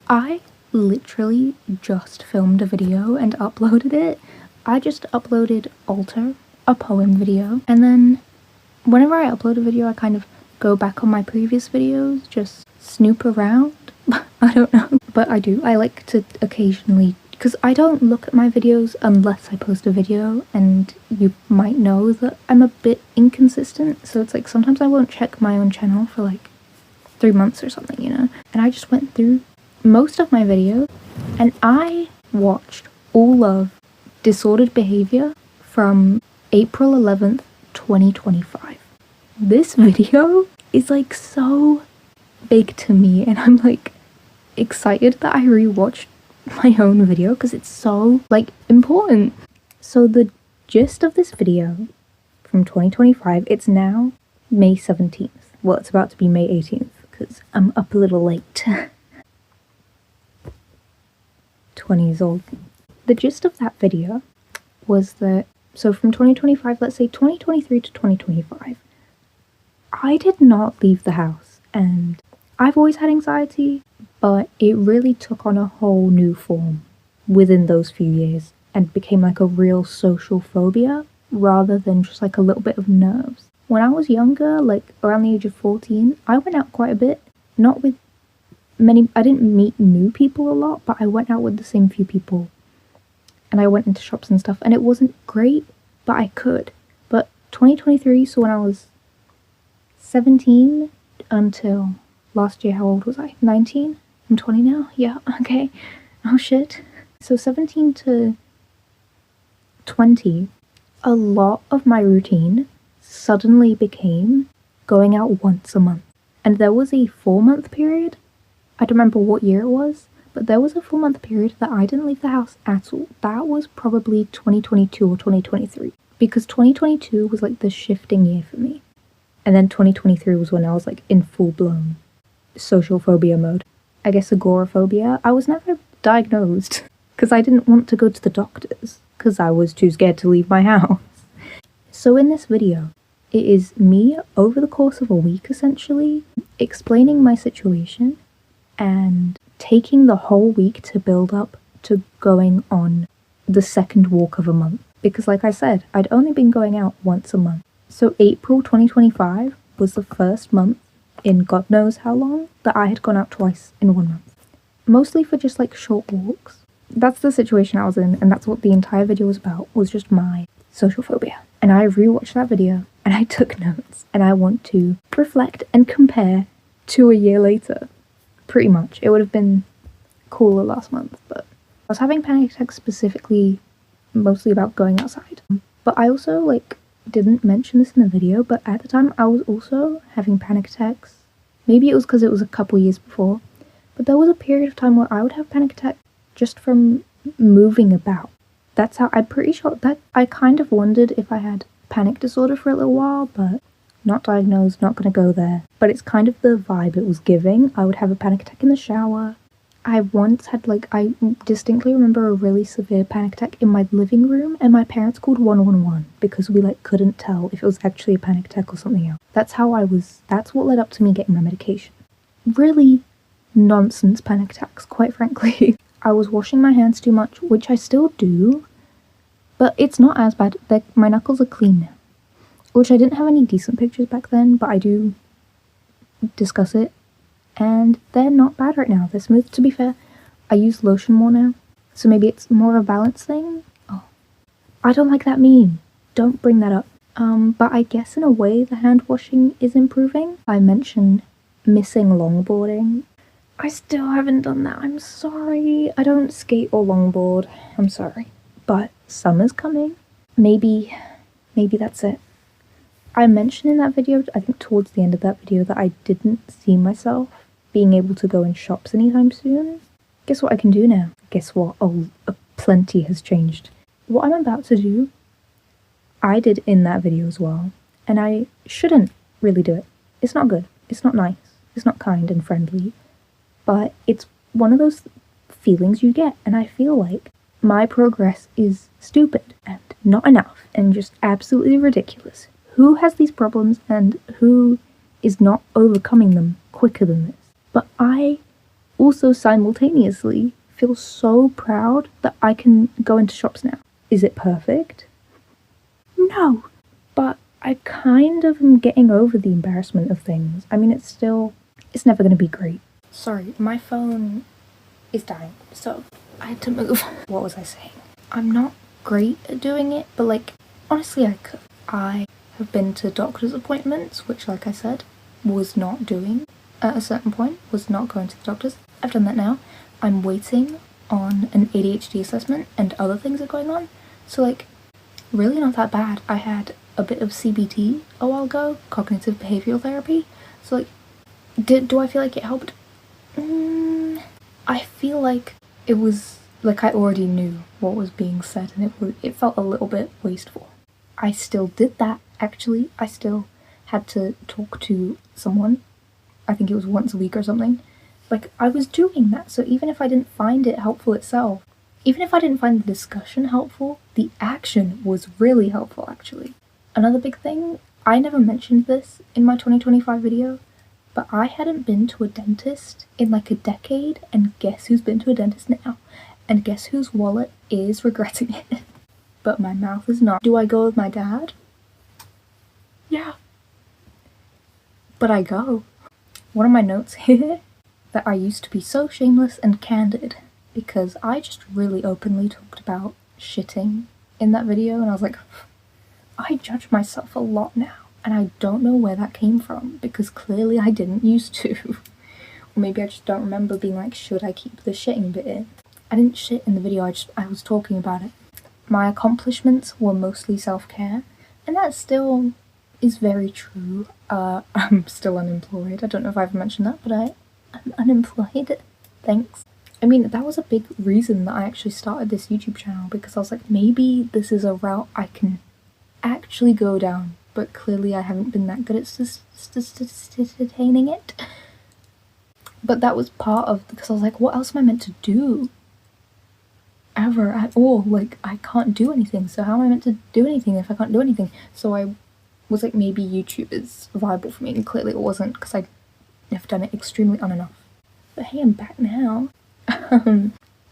I literally just filmed a video and uploaded it. I just uploaded Alter, a poem video, and then whenever I upload a video I kind of go back on my previous videos, just snoop around. I don't know, but I do. I like to occasionally, because I don't look at my videos unless I post a video, and you might know that I'm a bit inconsistent, so it's like sometimes I won't check my own channel for like 3 months or something, you know? And I just went through most of my videos and I watched all of Disordered Behavior from April 11th, 2025. This video is like so big to me, and I'm like excited that I rewatched my own video because it's so like important. So the gist of this video from 2025, it's now May 17th. Well, it's about to be May 18th because I'm up a little late. 20 years old. The gist of that video was that, so from 2025, let's say 2023 to 2025, I did not leave the house, and I've always had anxiety, but it really took on a whole new form within those few years and became like a real social phobia rather than just like a little bit of nerves. When I was younger, like around the age of 14, I went out quite a bit, not with many, I didn't meet new people a lot, but I went out with the same few people, and I went into shops and stuff, and it wasn't great, but I could. But 2023, so when I was 17 until last year, how old was I? 19? I'm 20 now? Yeah, okay. Oh shit. So 17 to 20, a lot of my routine suddenly became going out once a month. And there was a 4-month period, I don't remember what year it was, but there was a 4-month period that I didn't leave the house at all. That was probably 2022 or 2023, because 2022 was like the shifting year for me. And then 2023 was when I was like in full-blown social phobia mode. I guess agoraphobia. I was never diagnosed because I didn't want to go to the doctors because I was too scared to leave my house. So in this video, it is me over the course of a week essentially explaining my situation and taking the whole week to build up to going on the second walk of a month. Because like I said, I'd only been going out once a month. So April 2025 was the first month in God knows how long that I had gone out twice in 1 month. Mostly for just like short walks. That's the situation I was in, and that's what the entire video was about, was just my social phobia. And I rewatched that video and I took notes, and I want to reflect and compare to a year later. Pretty much. It would have been cooler last month, but I was having panic attacks specifically mostly about going outside. But I also like didn't mention this in the video, but at the time I was also having panic attacks. Maybe it was because it was a couple years before, but there was a period of time where I would have panic attacks just from moving about. That's how, I'm pretty sure that I kind of wondered if I had panic disorder for a little while, but not diagnosed, not gonna go there. But it's kind of the vibe it was giving. I would have a panic attack in the shower. I once had I distinctly remember a really severe panic attack in my living room, and my parents called 111 because we couldn't tell if it was actually a panic attack or something else. That's what led up to me getting my medication. Really nonsense panic attacks, quite frankly. I was washing my hands too much, which I still do, but it's not as bad. My knuckles are clean now. Which I didn't have any decent pictures back then, but I do discuss it. And they're not bad right now. They're smooth, to be fair. I use lotion more now, so maybe it's more of a balance thing. Oh, I don't like that meme. Don't bring that up. But I guess in a way the hand washing is improving. I mentioned missing longboarding. I still haven't done that. I'm sorry. I don't skate or longboard. I'm sorry. But summer's coming. Maybe that's it. I mentioned in that video, I think towards the end of that video, that I didn't see myself being able to go in shops anytime soon. Guess what I can do now? Guess what? Oh, plenty has changed. What I'm about to do, I did in that video as well, and I shouldn't really do it. It's not good. It's not nice. It's not kind and friendly, but it's one of those feelings you get, and I feel like my progress is stupid and not enough and just absolutely ridiculous. Who has these problems and who is not overcoming them quicker than this? But I also simultaneously feel so proud that I can go into shops now. Is it perfect? No, but I kind of am getting over the embarrassment of things. I mean, it's never going to be great. Sorry, my phone is dying, so I had to move. What was I saying? I'm not great at doing it, but like, honestly, I could. I have been to doctor's appointments, which, like I said, was not doing at a certain point, was not going to the doctors. I've done that now. I'm waiting on an ADHD assessment and other things are going on. So like, really not that bad. I had a bit of CBT a while ago, cognitive behavioral therapy. So like, do I feel like it helped? I feel like it was, like I already knew what was being said and it felt a little bit wasteful. I still did that, actually. I still had to talk to someone. I think it was once a week or something. Like, I was doing that, so even if I didn't find it helpful itself, even if I didn't find the discussion helpful, the action was really helpful, actually. Another big thing, I never mentioned this in my 2025 video, but I hadn't been to a dentist in like a decade, and guess who's been to a dentist now? And guess whose wallet is regretting it? But my mouth is not. Do I go with my dad? Yeah. But I go. One of my notes here, that I used to be so shameless and candid because I just really openly talked about shitting in that video, and I was like, I judge myself a lot now, and I don't know where that came from because clearly I didn't used to. Or maybe I just don't remember being like, should I keep the shitting bit in? I didn't shit in the video, I was talking about it. My accomplishments were mostly self-care, and that still is very true. I'm still unemployed. I don't know if I've mentioned that, but I'm unemployed. Thanks. I mean, that was a big reason that I actually started this YouTube channel, because I was like, maybe this is a route I can actually go down, but clearly I haven't been that good at sustaining it. But that was part of, because I was like, what else am I meant to do? Ever at all? Like, I can't do anything, so how am I meant to do anything if I can't do anything? So I was like, maybe YouTube is viable for me, and clearly it wasn't, because I've done it extremely enough. But hey, I'm back now.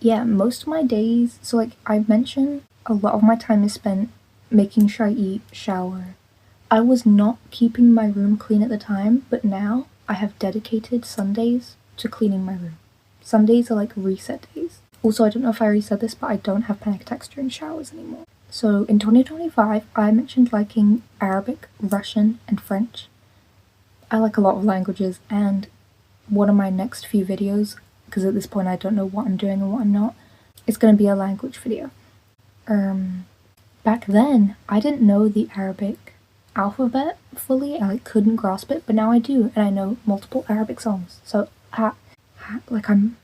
Yeah, most of my days, so like I mentioned, a lot of my time is spent making sure I eat, shower. I was not keeping my room clean at the time, but now I have dedicated Sundays to cleaning my room. Sundays are like reset days. Also, I don't know if I already said this, but I don't have panic attacks during showers anymore. So in 2025, I mentioned liking Arabic, Russian, and French. I like a lot of languages, and one of my next few videos, because at this point I don't know what I'm doing and what I'm not, it's going to be a language video. Back then, I didn't know the Arabic alphabet fully, I couldn't grasp it, but now I do, and I know multiple Arabic songs, so like I'm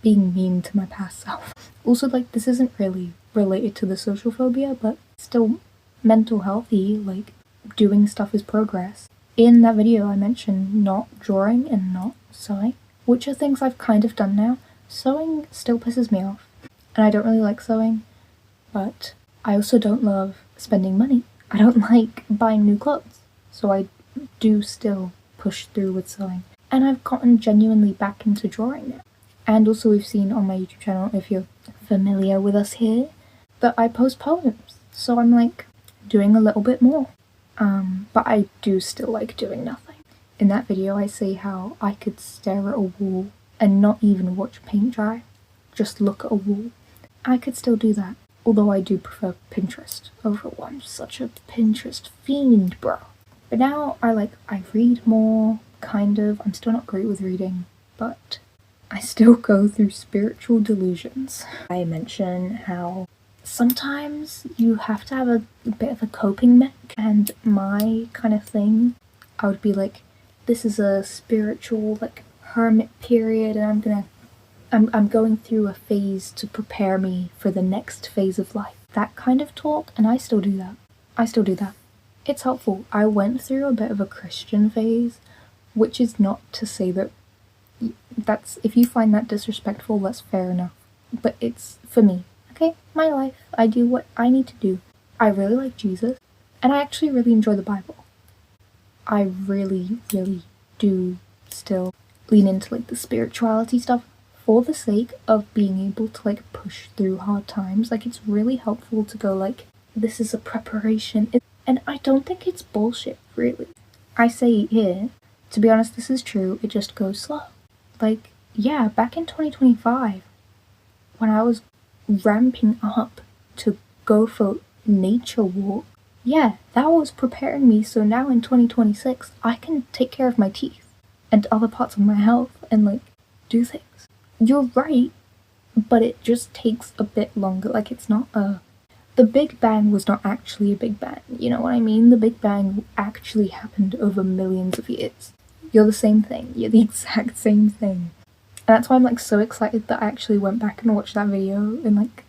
being mean to my past self. Also, like, this isn't really related to the social phobia, but still mental healthy, like, doing stuff is progress. In that video I mentioned not drawing and not sewing, which are things I've kind of done now. Sewing still pisses me off, and I don't really like sewing, but I also don't love spending money. I don't like buying new clothes, so I do still push through with sewing. And I've gotten genuinely back into drawing now. And also we've seen on my YouTube channel, if you're familiar with us here, that I post poems, so I'm like doing a little bit more. But I do still like doing nothing. In that video I say how I could stare at a wall and not even watch paint dry, just look at a wall. I could still do that, although I do prefer Pinterest over one. I'm such a Pinterest fiend, bro. But now I read more, kind of. I'm still not great with reading, but I still go through spiritual delusions. I mention how sometimes you have to have a bit of a coping mech, and my kind of thing, I would be like, this is a spiritual, like, hermit period, and I'm going through a phase to prepare me for the next phase of life. That kind of talk, and I still do that. It's helpful. I went through a bit of a Christian phase, which is not to say that's, if you find that disrespectful, that's fair enough. But it's for me. Okay, my life. I do what I need to do. I really like Jesus, and I actually really enjoy the Bible. I really, really do still lean into like the spirituality stuff for the sake of being able to like push through hard times. Like, it's really helpful to go like, this is a preparation. And I don't think it's bullshit, really. I say here, to be honest, this is true, it just goes slow. Like, yeah, back in 2025, when I was ramping up to go for nature walk, yeah, that was preparing me so now in 2026, I can take care of my teeth and other parts of my health and like do things. You're right, but it just takes a bit longer. Like, it's not the Big Bang was not actually a Big Bang, you know what I mean? The Big Bang actually happened over millions of years. You're the same thing, you're the exact same thing. And that's why I'm like so excited that I actually went back and watched that video and like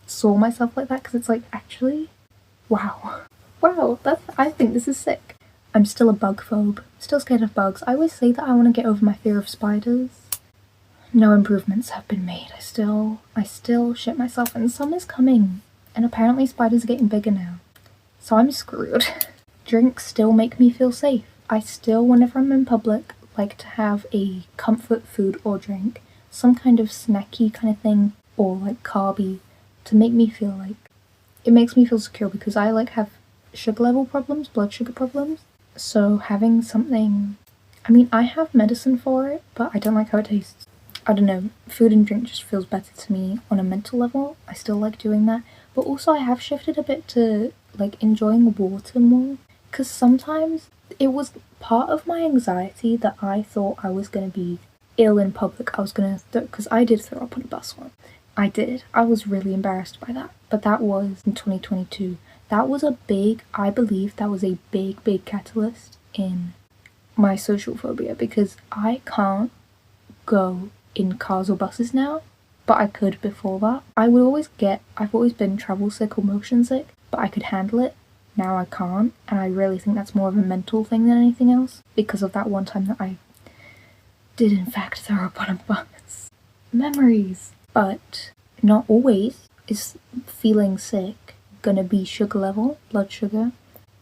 saw myself like that, because it's like, actually, wow, I think this is sick. I'm still a bug phobe, still scared of bugs. I always say that I want to get over my fear of spiders. No improvements have been made. I still shit myself, and summer's coming, and apparently spiders are getting bigger now. So I'm screwed. Drinks still make me feel safe. I still, whenever I'm in public, like to have a comfort food or drink, some kind of snacky kind of thing, or like carby, to make me feel like, it makes me feel secure, because I like have sugar level problems, blood sugar problems. So having something, I mean, I have medicine for it, but I don't like how it tastes. I don't know, food and drink just feels better to me on a mental level. I still like doing that, but also I have shifted a bit to like enjoying water more, because sometimes it was part of my anxiety that I thought I was going to be ill in public. I was going to, because I did throw up on a bus once. I did. I was really embarrassed by that, but that was in 2022. That was I believe that was a big catalyst in my social phobia, because I can't go in cars or buses now, but I could before that. I've always been travel sick or motion sick, but I could handle it. Now I can't, and I really think that's more of a mental thing than anything else, because of that one time that I did in fact throw up on a bus. Memories! But not always is feeling sick gonna be sugar level, blood sugar.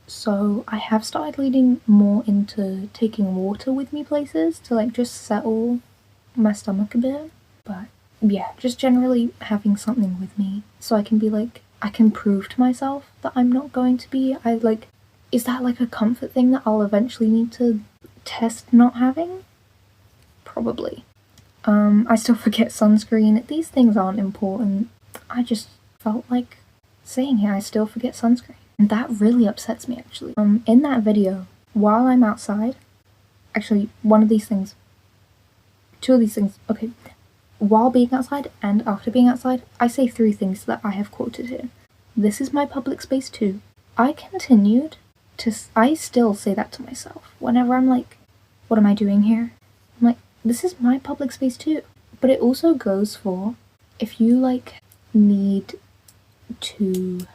So I have started leaning more into taking water with me places to like just settle my stomach a bit. But yeah, just generally having something with me so I can be like, I can prove to myself that I'm not going to be, is that like a comfort thing that I'll eventually need to test not having? Probably. I still forget sunscreen. These things aren't important. I just felt like saying it, I still forget sunscreen. And that really upsets me, actually. In that video, while I'm outside, actually, two of these things, okay. While being outside and after being outside, I say 3 things that I have quoted here. This is my public space too. I still say that to myself. Whenever I'm like, what am I doing here? I'm like, this is my public space too. But it also goes for, if you like need to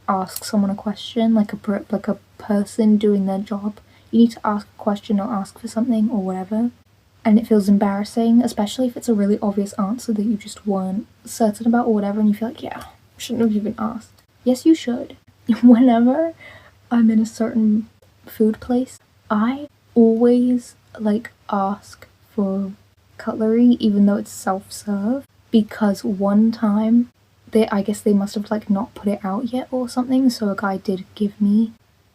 ask someone a question, like a person doing their job, you need to ask a question or ask for something or whatever, and it feels embarrassing, especially if it's a really obvious answer that you just weren't certain about or whatever, and you feel like, yeah, shouldn't have even asked. Yes, you should. Whenever I'm in a certain food place, I always like ask for cutlery, even though it's self-serve, because one time I guess they must have like not put it out yet or something, so a guy did give me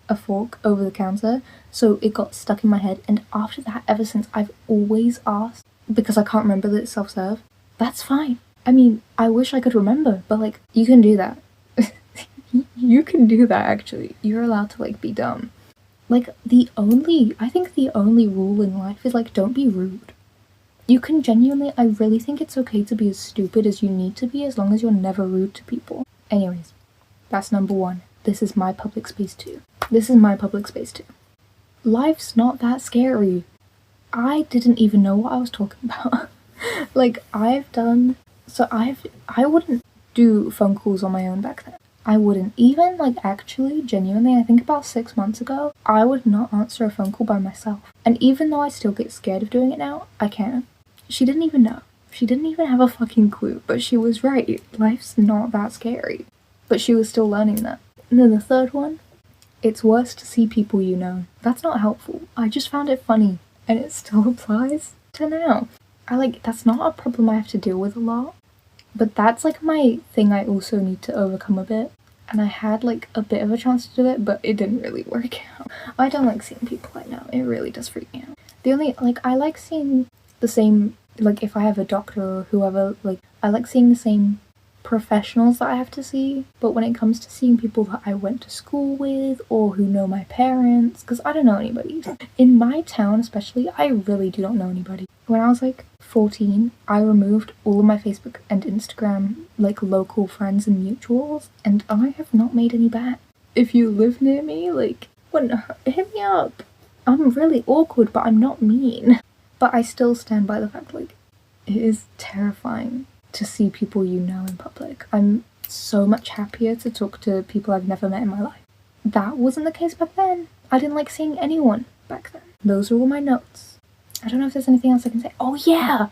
a fork over the counter, so it got stuck in my head, and after that, ever since, I've always asked, because I can't remember that it's self-serve. That's fine. I mean, I wish I could remember, but like, you can do that. You can do that, actually. You're allowed to like be dumb. Like, I think the only rule in life is like, don't be rude. You can genuinely, I really think it's okay to be as stupid as you need to be, as long as you're never rude to people. Anyways, that's number 1. This is my public space too. Life's not that scary. I didn't even know what I was talking about. Like, I wouldn't do phone calls on my own back then. I wouldn't. Even, like, actually, genuinely, I think about 6 months ago, I would not answer a phone call by myself. And even though I still get scared of doing it now, I can. She didn't even know. She didn't even have a fucking clue, but she was right. Life's not that scary. But she was still learning that. And then the third one, it's worse to see people you know. That's not helpful. I just found it funny, and it still applies. I don't know. That's not a problem I have to deal with a lot, but that's like my thing I also need to overcome a bit. And I had like a bit of a chance to do it, but it didn't really work out. I don't like seeing people I know. It really does freak me out. I like seeing the same, like if I have a doctor or whoever, like I like seeing the same professionals that I have to see. But when it comes to seeing people that I went to school with or who know my parents, because I don't know anybody. In my town especially, I really do not know anybody. When I was like 14, I removed all of my Facebook and Instagram, like local friends and mutuals, and I have not made any back. If you live near me, like, hit me up. I'm really awkward, but I'm not mean. But I still stand by the fact, like, it is terrifying to see people you know in public. I'm so much happier to talk to people I've never met in my life. That wasn't the case back then. I didn't like seeing anyone back then. Those are all my notes. I don't know if there's anything else I can say. Oh yeah!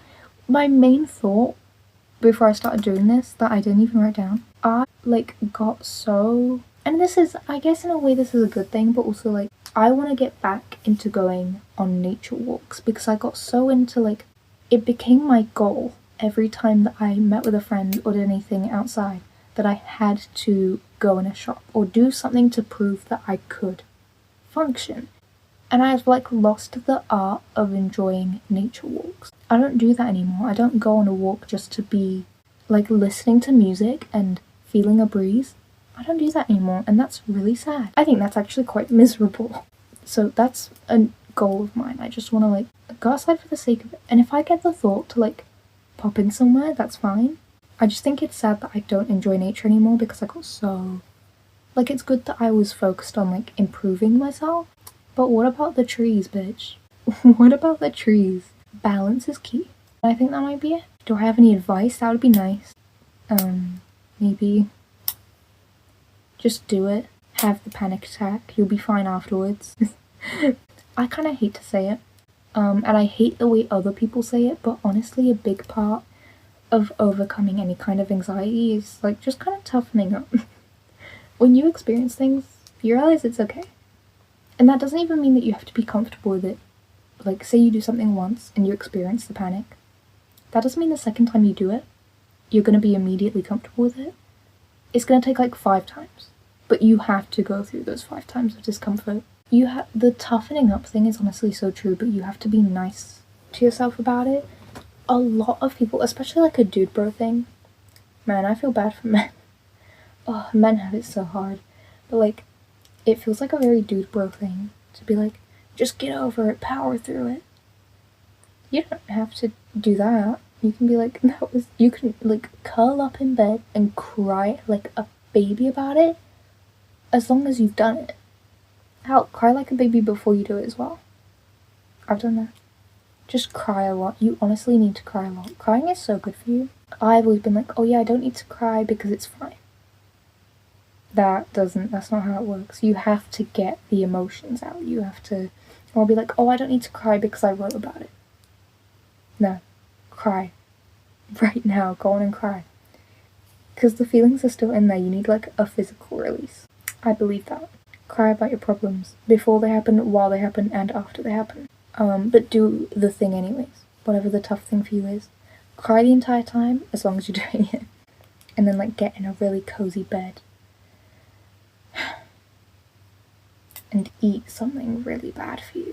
My main thought before I started doing this that I didn't even write down, I got so... And this is, I guess in a way this is a good thing, but also like, I want to get back into going on nature walks because I got so into it became my goal every time that I met with a friend or did anything outside that I had to go in a shop or do something to prove that I could function. And I've lost the art of enjoying nature walks. I don't do that anymore. I don't go on a walk just to be listening to music and feeling a breeze. I don't do that anymore, and that's really sad. I think that's actually quite miserable. So that's a goal of mine. I just want to go outside for the sake of it. And if I get the thought to pop in somewhere, that's fine. I just think it's sad that I don't enjoy nature anymore because I got so... it's good that I was focused on improving myself. But what about the trees, bitch? What about the trees? Balance is key. I think that might be it. Do I have any advice? That would be nice. Maybe just do it. Have the panic attack. You'll be fine afterwards. I kind of hate to say it. And I hate the way other people say it, but honestly a big part of overcoming any kind of anxiety is just kind of toughening up. When you experience things, you realize it's okay. And that doesn't even mean that you have to be comfortable with it. Say you do something once and you experience the panic. That doesn't mean the second time you do it, you're going to be immediately comfortable with it. It's going to take 5 times. But you have to go through those 5 times of discomfort. The toughening up thing is honestly so true, but you have to be nice to yourself about it. A lot of people, especially a dude bro thing. Man, I feel bad for men. Oh, men have it so hard. But it feels like a very dude bro thing to be just get over it, power through it. You don't have to do that. You can be you can curl up in bed and cry like a baby about it as long as you've done it. Hell, cry like a baby before you do it as well. I've done that. Just cry a lot. You honestly need to cry a lot. Crying is so good for you. I've always been oh yeah, I don't need to cry because it's fine. That's not how it works. You have to get the emotions out. You have to, or be oh, I don't need to cry because I wrote about it. No. Cry. Right now. Go on and cry. Because the feelings are still in there. You need a physical release. I believe that. Cry about your problems. Before they happen, while they happen, and after they happen. But do the thing anyways. Whatever the tough thing for you is. Cry the entire time, as long as you're doing it. And then get in a really cozy bed. And eat something really bad for you.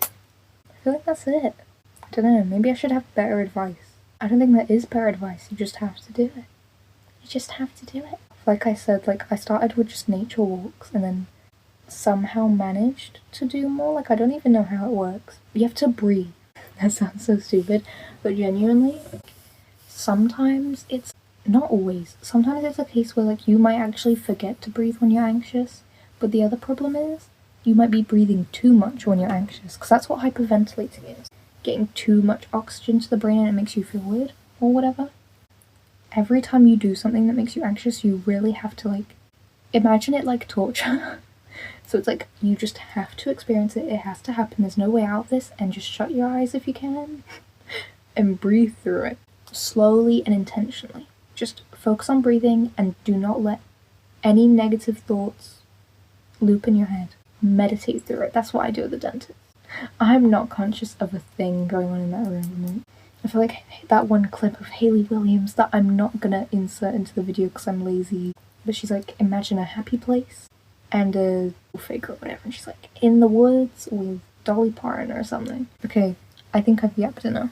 I feel like that's it. I don't know, maybe I should have better advice. I don't think there is better advice, you just have to do it. You just have to do it. Like I said, I started with just nature walks and then somehow managed to do more. I don't even know how it works. You have to breathe. That sounds so stupid, but genuinely, sometimes it's, not always, sometimes it's a case where you might actually forget to breathe when you're anxious, but the other problem is, you might be breathing too much when you're anxious, because that's what hyperventilating is. Getting too much oxygen to the brain and it makes you feel weird, or whatever. Every time you do something that makes you anxious, you really have to, imagine it like torture. So it's you just have to experience it, it has to happen, there's no way out of this, and just shut your eyes if you can, and breathe through it. Slowly and intentionally. Just focus on breathing, and do not let any negative thoughts loop in your head. Meditate through it. That's what I do at the dentist. I'm not conscious of a thing going on in that room. I feel like that one clip of Hayley Williams that I'm not gonna insert into the video because I'm lazy, but she's like, imagine a happy place and a figure or whatever, and she's like, in the woods with Dolly Parton or something. Okay, I think I've yapped enough.